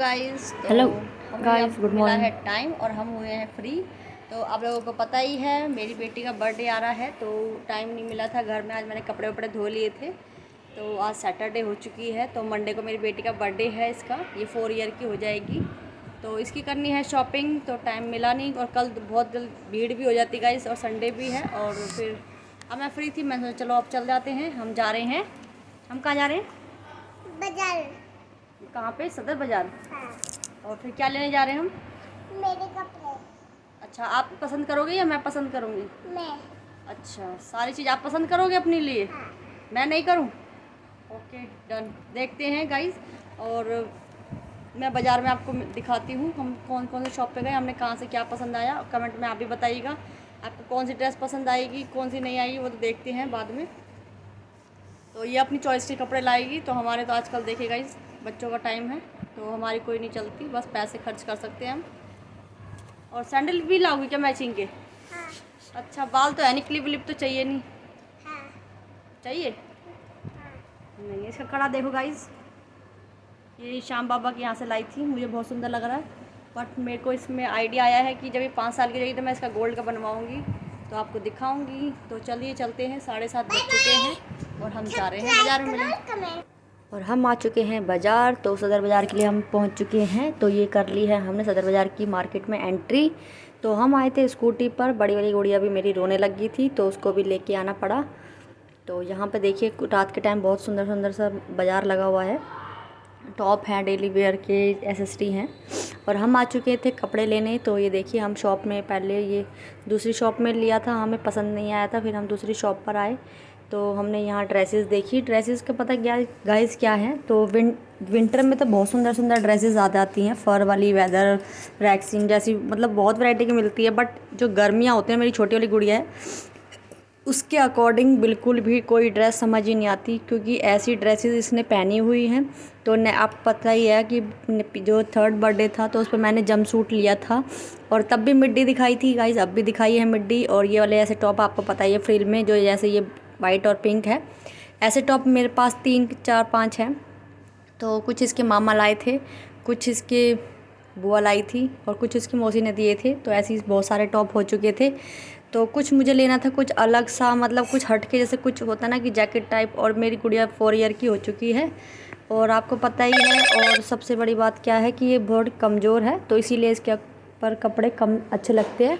Guys. तो hello हमें guys, अब गुड मिला है मॉर्निंग। टाइम और हम हुए हैं फ्री। तो आप लोगों को पता ही है मेरी बेटी का बर्थडे आ रहा है, तो टाइम नहीं मिला था घर में। आज मैंने कपड़े वपड़े धो लिए थे। तो आज सैटरडे हो चुकी है, तो मंडे को मेरी बेटी का बर्थडे है। इसका ये 4 ईयर की हो जाएगी, तो इसकी करनी है शॉपिंग। तो टाइम मिला नहीं और कल बहुत जल्द भीड़ भी हो जाती गाइस, और संडे भी है। और फिर अब मैं फ्री थी, मैं सोचा चलो अब चल जाते हैं। हम जा रहे हैं। हम कहाँ जा रहे हैं? बाजार। कहाँ पे? सदर बाज़ार। हाँ। और फिर क्या लेने जा रहे हैं हम? मेरे कपड़े। अच्छा, आप पसंद करोगे या मैं पसंद करूँगी? मैं। अच्छा, सारी चीज़ आप पसंद करोगे अपने लिए? हाँ। मैं नहीं करूँ? Okay done. देखते हैं गाइस। और मैं बाज़ार में आपको दिखाती हूँ हम कौन कौन से शॉप पे गए, हमने कहाँ से क्या पसंद आया। कमेंट में आप भी बताइएगा आपको कौन सी ड्रेस पसंद आएगी, कौन सी नहीं आएगी, वो तो देखते हैं बाद में। तो ये अपनी चॉइस के कपड़े लाएगी। तो हमारे तो आजकल देखिए गाइस, बच्चों का टाइम है, तो हमारी कोई नहीं चलती, बस पैसे खर्च कर सकते हैं हम। और सैंडल भी लाओगी क्या मैचिंग के? हाँ। अच्छा, बाल तो है नहीं, क्लिप विलिप तो चाहिए नहीं? हाँ। चाहिए? हाँ। नहीं, इसका कड़ा देखो गाइस, ये श्याम बाबा के यहाँ से लाई थी, मुझे बहुत सुंदर लग रहा है। बट मेरे को इसमें आइडिया आया है कि जब ये 5 साल की जाएगी तो मैं इसका गोल्ड का बनवाऊँगी, तो आपको दिखाऊँगी। तो चलिए चलते हैं, 7:30 बज चुके हैं और हम जा रहे हैं बाज़ार में मिलें। और हम आ चुके हैं बाज़ार। तो सदर बाज़ार के लिए हम पहुंच चुके हैं। तो ये कर ली है हमने सदर बाज़ार की मार्केट में एंट्री। तो हम आए थे स्कूटी पर, बड़ी वाली गुड़िया भी मेरी रोने लगी थी, तो उसको भी लेके आना पड़ा। तो यहाँ पे देखिए रात के टाइम बहुत सुंदर सुंदर सा बाज़ार लगा हुआ है। टॉप हैं, डेली वेयर के एसेसरी हैं। और हम आ चुके थे कपड़े लेने। तो ये देखिए हम शॉप में, पहले ये दूसरी शॉप में लिया था, हमें पसंद नहीं आया था, फिर हम दूसरी शॉप पर आए। तो हमने यहाँ ड्रेसेस देखी। ड्रेसेस का पता क्या गाइस क्या है, तो विंटर में तो बहुत सुंदर सुंदर ड्रेसेस आ जाती हैं, फ़र वाली, वेदर, रैक्सिन जैसी, मतलब बहुत वैरायटी की मिलती है। बट जो गर्मियाँ होती हैं, मेरी छोटी वाली गुड़िया है, उसके अकॉर्डिंग बिल्कुल भी कोई ड्रेस समझ ही नहीं आती, क्योंकि ऐसी ड्रेसेस इसने पहनी हुई हैं। तो ने आप पता ही है कि जो 3rd बर्थडे था तो उस पर मैंने जंप सूट लिया था, और तब भी मिड्डी दिखाई थी गाइस, अब भी दिखाई है मिड्डी। और ये वाले ऐसे टॉप आपको पता ही है फ्रिल में, जो जैसे ये वाइट और पिंक है, ऐसे टॉप मेरे पास 3 4 5 हैं। तो कुछ इसके मामा लाए थे, कुछ इसके बुआ लाई थी, और कुछ इसकी मौसी ने दिए थे। तो ऐसे ही बहुत सारे टॉप हो चुके थे। तो कुछ मुझे लेना था, कुछ अलग सा, मतलब कुछ हट के, जैसे कुछ होता ना कि जैकेट टाइप। और मेरी गुड़िया 4 ईयर की हो चुकी है, और आपको पता ही है। और सबसे बड़ी बात क्या है कि ये बहुत कमज़ोर है, तो इसीलिए इसके ऊपर कपड़े कम अच्छे लगते हैं।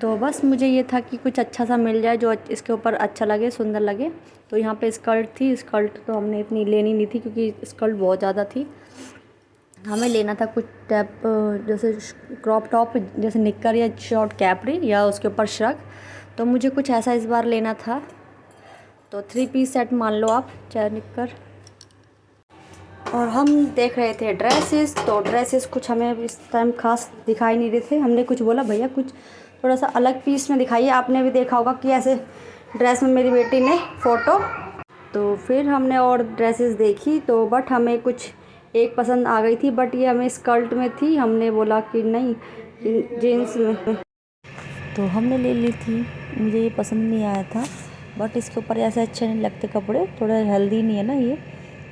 तो बस मुझे ये था कि कुछ अच्छा सा मिल जाए जो इसके ऊपर अच्छा लगे, सुंदर लगे। तो यहाँ पे स्कर्ट थी। स्कर्ट तो हमने इतनी लेनी नहीं थी, क्योंकि स्कर्ट बहुत ज़्यादा थी। हमें लेना था कुछ टैप, जैसे क्रॉप टॉप, जैसे निक्कर या शॉर्ट कैपरी, या उसके ऊपर श्रग। तो मुझे कुछ ऐसा इस बार लेना था। तो 3 पीस सेट मान लो आप, चाहे निक्कर। और हम देख रहे थे ड्रेसेस। तो ड्रेसेस कुछ हमें इस टाइम खास दिखाई नहीं रहे थे। हमने कुछ बोला भैया कुछ थोड़ा सा अलग पीस में दिखाइए। आपने भी देखा होगा कि ऐसे ड्रेस में मेरी बेटी ने फ़ोटो। तो फिर हमने और ड्रेसेस देखी, तो बट हमें कुछ एक पसंद आ गई थी, बट ये हमें स्कर्ट में थी। हमने बोला कि नहीं, जीन्स में। तो हमने ले ली थी। मुझे ये पसंद नहीं आया था, बट इसके ऊपर ऐसे अच्छे नहीं लगते कपड़े, थोड़ा हेल्दी नहीं है ना ये।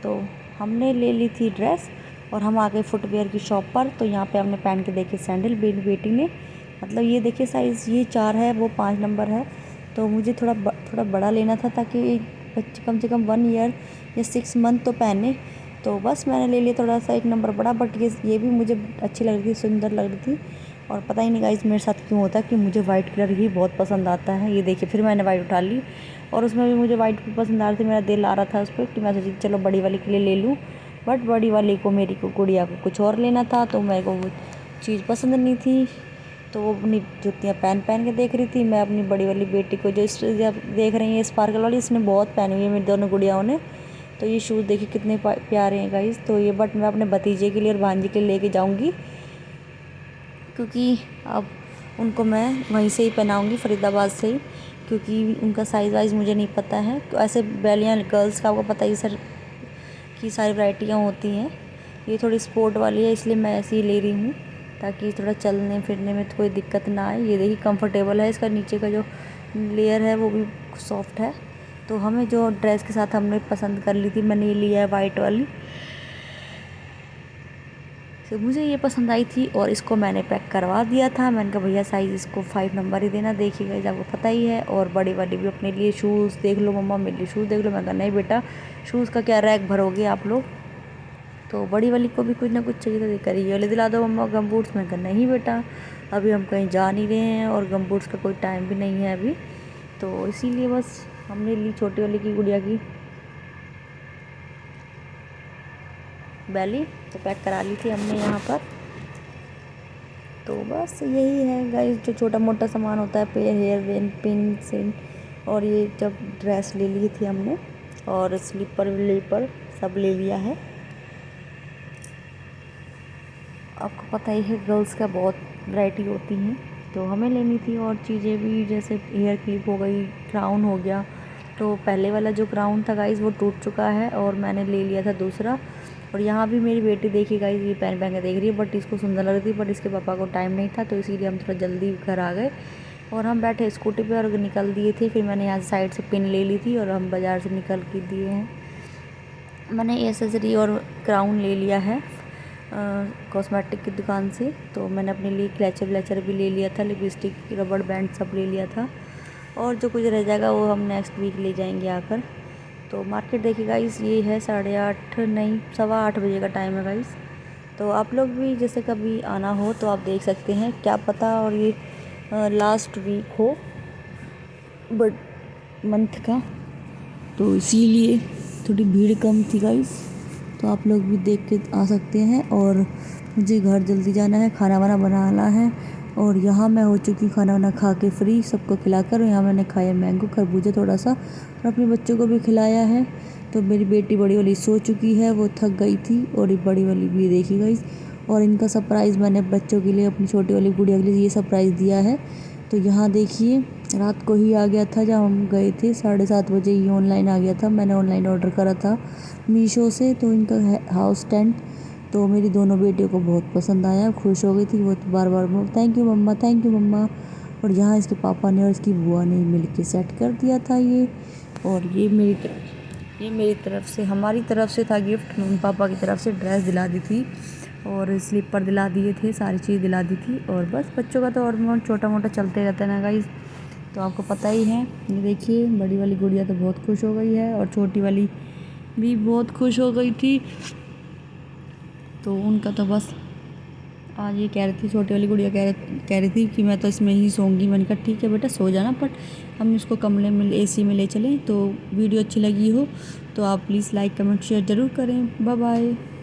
तो हमने ले ली थी ड्रेस, और हम आ गए फुटवेयर की शॉप पर। तो यहाँ पे हमने पहन के देखे सैंडल। बेटी ने, मतलब ये देखिए साइज़, ये 4 है, वो 5 नंबर है। तो मुझे थोड़ा बड़ा लेना था, ताकि बच्चे कम से कम 1 ईयर या 6 मंथ तो पहने। तो बस मैंने ले लिया थोड़ा सा 1 नंबर बड़ा। बट ये भी मुझे अच्छी लग रही थी, सुंदर लग रही थी। और पता ही नहीं गाइस मेरे साथ क्यों होता है कि मुझे वाइट कलर ही बहुत पसंद आता है। ये देखिए फिर मैंने वाइट उठा ली, और उसमें भी मुझे वाइट भी पसंद आ रही थी। मेरा दिल आ रहा था उस पर कि मैं सोची चलो बड़ी वाली के लिए ले लूँ। बट बड़ी वाली को, मेरी को, गुड़िया को कुछ और लेना था, तो मेरे को वो चीज़ पसंद नहीं थी। तो वो अपनी जूतियाँ पहन पहन के देख रही थी। मैं अपनी बड़ी वाली बेटी को, जो देख रही है स्पार्कल वाली, इसने बहुत पहनी हुई है मेरी दोनों गुड़ियाओं ने। तो ये शूज़ देखिए कितने प्यारे हैं गाइस। तो ये बट मैं अपने भतीजे के लिए और भांजी के लिए लेके जाऊँगी, क्योंकि अब उनको मैं वहीं से ही पहनाऊँगी, फरीदाबाद से ही, क्योंकि उनका साइज़ वाइज़ मुझे नहीं पता है। तो ऐसे बेलियाँ गर्ल्स का आपको पता ही सर की सारी वैरायटियाँ होती हैं। ये थोड़ी स्पोर्ट वाली है, इसलिए मैं ऐसी ही ले रही हूँ, ताकि थोड़ा चलने फिरने में तो कोई दिक्कत ना आए। ये देखिए कंफर्टेबल है, इसका नीचे का जो लेयर है वो भी सॉफ्ट है। तो हमें जो ड्रेस के साथ हमने पसंद कर ली थी, मैंने ये लिया है वाइट वाली। तो मुझे ये पसंद आई थी और इसको मैंने पैक करवा दिया था। मैंने कहा भैया साइज़ इसको 5 नंबर ही देना, देखिएगा आपको पता ही है। और बड़ी वाली भी अपने लिए शूज़ देख लो मम्मा, मेरे लिए शूज़ देख लो। मैंने कहा नहीं बेटा, शूज़ का क्या रैक भरोगे आप लोग। तो बड़ी वाली को भी कुछ ना कुछ चाहिए, तो देकर ये वाले दिला दो मम्मा गम बूट्स। मैंने कहा नहीं बेटा, अभी हम कहीं जा नहीं रहे हैं और गम बूट्स का कोई टाइम भी नहीं है अभी, तो इसीलिए बस हमने ली छोटी वाली की गुड़िया की बैली, तो पैक करा ली थी हमने यहाँ पर। तो बस यही है गाइस, जो छोटा मोटा सामान होता है, पेयर हेयर वेन पिन सिन, और ये जब ड्रेस ले ली थी हमने और स्लीपर विलीपर सब ले लिया है। आपको पता ही है गर्ल्स का बहुत वैरायटी होती हैं, तो हमें लेनी थी और चीज़ें भी, जैसे हेयर क्लिप हो गई, क्राउन हो गया। तो पहले वाला जो क्राउन था गाइस वो टूट चुका है और मैंने ले लिया था दूसरा। और यहाँ भी मेरी बेटी देखी गाइस, ये पहन के देख रही है, बट इसको सुंदर लग रही थी, बट इसके पापा को टाइम नहीं था, तो इसीलिए हम थोड़ा जल्दी घर आ गए और हम बैठे स्कूटी पे और निकल दिए थे। फिर मैंने यहाँ साइड से पिन ले ली थी और हम बाज़ार से निकल के दिए हैं। मैंने एसेसरी और क्राउन ले लिया है कॉस्मेटिक की दुकान से। तो मैंने अपने लिए क्लचर व्लेचर भी ले लिया था, लिपस्टिक, रबड़ बैंड सब ले लिया था, और जो कुछ रह जाएगा वो हम नेक्स्ट वीक ले जाएंगे आकर। तो मार्केट देखिए गाइस, ये है 8:30 नहीं 8:15 बजे का टाइम है गाइस। तो आप लोग भी जैसे कभी आना हो तो आप देख सकते हैं, क्या पता और ये लास्ट वीक हो बट मंथ का, तो इसीलिए थोड़ी भीड़ कम थी गाइस। तो आप लोग भी देख के आ सकते हैं। और मुझे घर जल्दी जाना है, खाना वाना बनाना है। और यहाँ मैं हो चुकी खाना वाना खा के फ्री, सबको खिलाकर। यहाँ मैंने खाया मैंगो खरबूजा थोड़ा सा और अपने बच्चों को भी खिलाया है। तो मेरी बेटी बड़ी वाली सो चुकी है, वो थक गई थी, और ये बड़ी वाली भी देखी गई। और इनका सरप्राइज़ मैंने बच्चों के लिए, अपनी छोटी वाली गुड़िया के लिए ये सरप्राइज़ दिया है। तो यहाँ देखिए, रात को ही आ गया था जब हम गए थे, 7:30 बजे ही ऑनलाइन आ गया था। मैंने ऑनलाइन ऑर्डर करा था मीशो से, तो इनका हाउस टेंट। तो मेरी दोनों बेटियों को बहुत पसंद आया, खुश हो गई थी वो, तो बार बार थैंक यू मम्मा, थैंक यू मम्मा। और यहाँ इसके पापा ने और इसकी बुआ ने मिल के सेट कर दिया था ये। और ये मेरी तरफ से, हमारी तरफ से था गिफ्ट। मम्मी पापा की तरफ से ड्रेस दिला दी थी और स्लीपर दिला दिए थे, सारी चीज़ दिला दी थी। और बस बच्चों का तो और छोटा मोटा चलते रहता है ना गाइस, तो आपको पता ही है। ये देखिए, बड़ी वाली गुड़िया तो बहुत खुश हो गई है और छोटी वाली भी बहुत खुश हो गई थी। तो उनका तो बस आज ये कह रही थी, छोटी वाली गुड़िया कह रही थी कि मैं तो इसमें ही सोऊंगी। मैंने कहा ठीक है बेटा सो जाना, बट हम इसको कमरे में एसी में ले चलें। तो वीडियो अच्छी लगी हो तो आप प्लीज़ लाइक कमेंट शेयर ज़रूर करें। Bye bye.